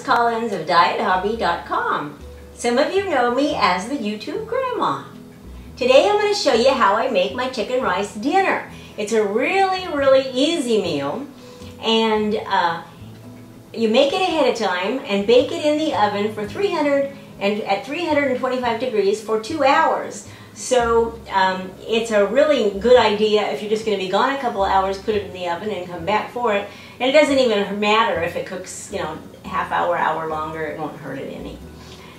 Collins of DietHobby.com. Some of you know me as the YouTube Grandma. Today I'm going to show you how I make my chicken rice dinner. It's a really easy meal, and you make it ahead of time and bake it in the oven for 325 degrees for 2 hours. So it's a really good idea if you're just going to be gone a couple of hours, put it in the oven and come back for it. And it doesn't even matter if it cooks, half hour longer, it won't hurt it any.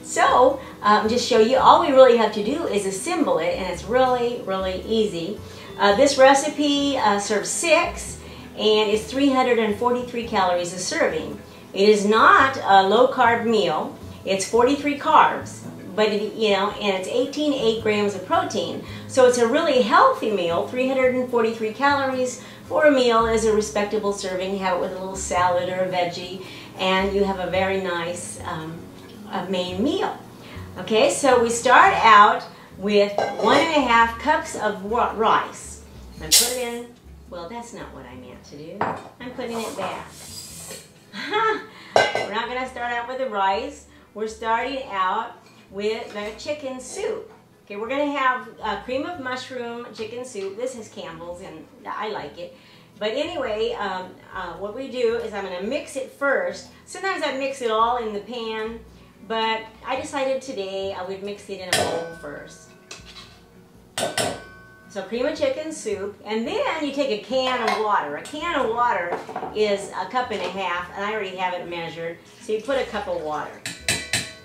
So just show you, all we really have to do is assemble it, and it's really easy. This recipe serves 6, and it's 343 calories a serving. It is not a low-carb meal. It's 43 carbs, but and it's 8 grams of protein. So it's a really healthy meal. 343 calories for a meal is a respectable serving. You have it with a little salad or a veggie, and you have a very nice main meal. Okay, so we start out with 1.5 cups of rice. I put it in. Well, that's not what I meant to do. I'm putting it back. We're not going to start out with the rice. We're starting out with the chicken soup. Okay, we're going to have cream of mushroom chicken soup. This is Campbell's, and I like it. But anyway, what we do is I'm going to mix it first. Sometimes I mix it all in the pan, but I decided today I would mix it in a bowl first. So cream of chicken soup, and then you take a can of water. A can of water is 1.5 cups, and I already have it measured. So you put a cup of water.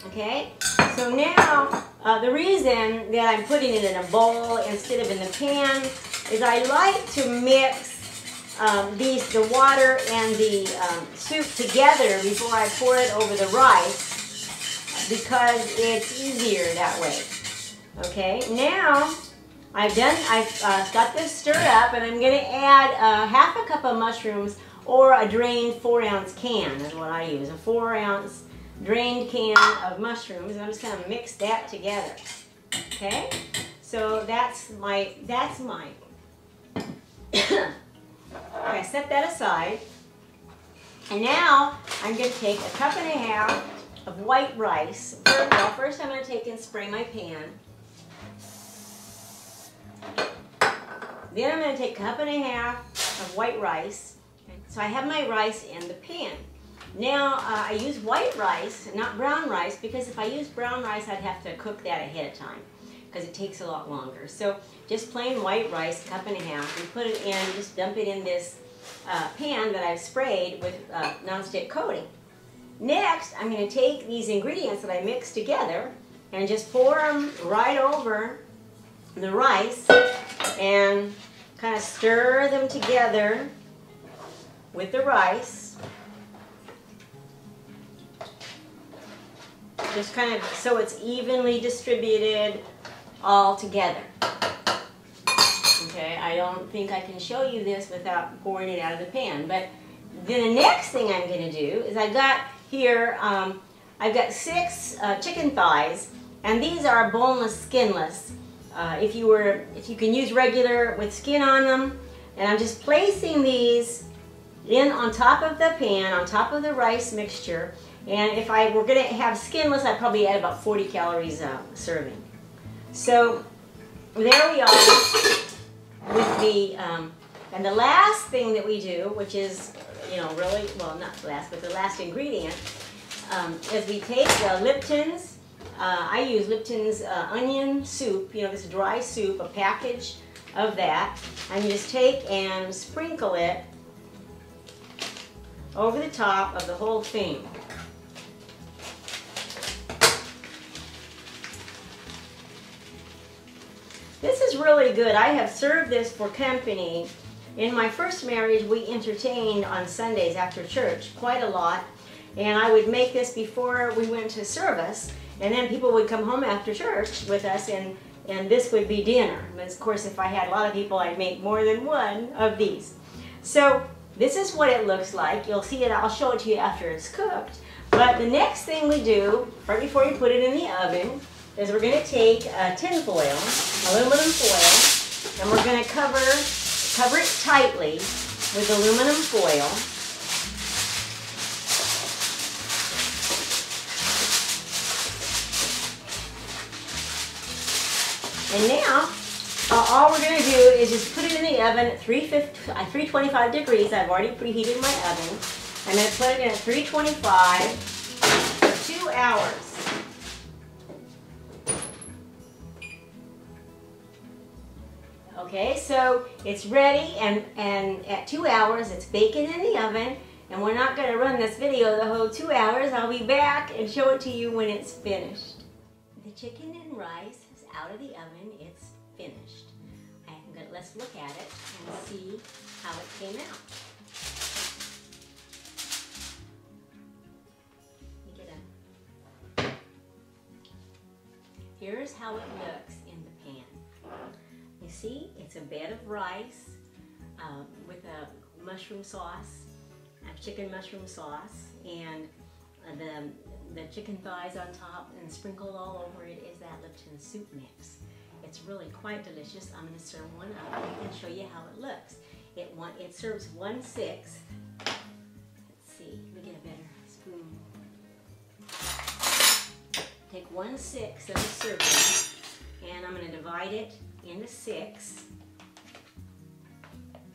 Okay? So now, the reason that I'm putting it in a bowl instead of in the pan is I like to mix the water and the soup together before I pour it over the rice, because it's easier that way. Okay, now I've got this stirred up, and I'm going to add 1/2 cup of mushrooms, or a drained 4-ounce can is what I use, a 4-ounce drained can of mushrooms, and I'm just going to mix that together. Okay, so that's my I set that aside, and now I'm going to take 1.5 cups of white rice. First I'm going to take and spray my pan. Then I'm going to take 1.5 cups of white rice. So I have my rice in the pan. Now I use white rice, not brown rice, because if I use brown rice I'd have to cook that ahead of time, because it takes a lot longer. So just plain white rice, 1.5 cups. You put it in, just dump it in this pan that I've sprayed with nonstick coating. Next, I'm going to take these ingredients that I mixed together and just pour them right over the rice and kind of stir them together with the rice. Just kind of so it's evenly distributed all together. Okay, I don't think I can show you this without pouring it out of the pan. But then the next thing I'm going to do is I've got here, I've got 6 chicken thighs, and these are boneless, skinless. If you can use regular with skin on them, and I'm just placing these in on top of the pan, on top of the rice mixture. And if I were going to have skinless, I'd probably add about 40 calories a serving. So there we are with the, and the last thing that we do, which is, really, well, not last, but the last ingredient, is we take the Lipton's, I use Lipton's onion soup, this dry soup, a package of that, and you just take and sprinkle it over the top of the whole thing. This is really good. I have served this for company. In my first marriage, we entertained on Sundays after church quite a lot, and I would make this before we went to service, and then people would come home after church with us, and this would be dinner. But of course, if I had a lot of people, I'd make more than one of these. So this is what it looks like. You'll see it. I'll show it to you after it's cooked. But the next thing we do, right before you put it in the oven, is we're going to take tin foil, aluminum foil, and we're going to cover it tightly with aluminum foil. And now, all we're going to do is just put it in the oven at 325 degrees. I've already preheated my oven. I'm going to put it in at 325 for 2 hours. Okay, so it's ready, and at 2 hours it's baking in the oven, and we're not going to run this video the whole 2 hours. I'll be back and show it to you when it's finished. The chicken and rice is out of the oven. It's finished. Let's look at it and see how it came out. Here's how it looks in the pan. You see, it's a bed of rice with a mushroom sauce, a chicken mushroom sauce, and the chicken thighs on top, and sprinkled all over it is that Lipton soup mix. It's really quite delicious. I'm going to serve one up and show you how it looks. It serves 1/6. Let's see, let me get a better spoon. Take 1/6 of a serving, and I'm going to divide it into 6,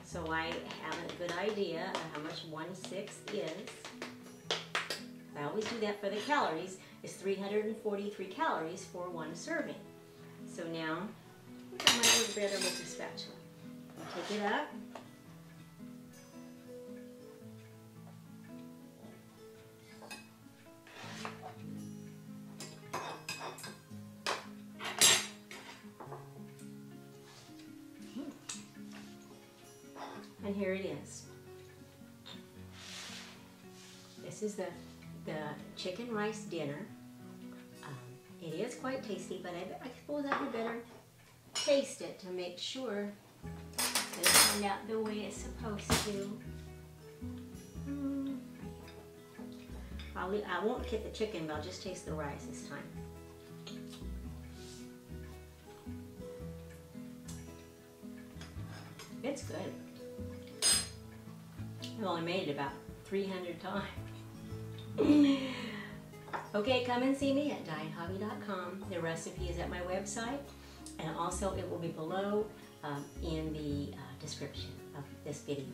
so I have a good idea of how much 1/6 is. I always do that for the calories. It's 343 calories for 1 serving. So now, I might work better with the spatula. I'll take it up. And here it is. This is the chicken rice dinner. It is quite tasty, but I suppose I would better taste it to make sure that it turned out the way it's supposed to. I won't get the chicken, but I'll just taste the rice this time. It's good. I've only made it about 300 times. Okay, come and see me at diethobby.com. The recipe is at my website, and also it will be below in the description of this video.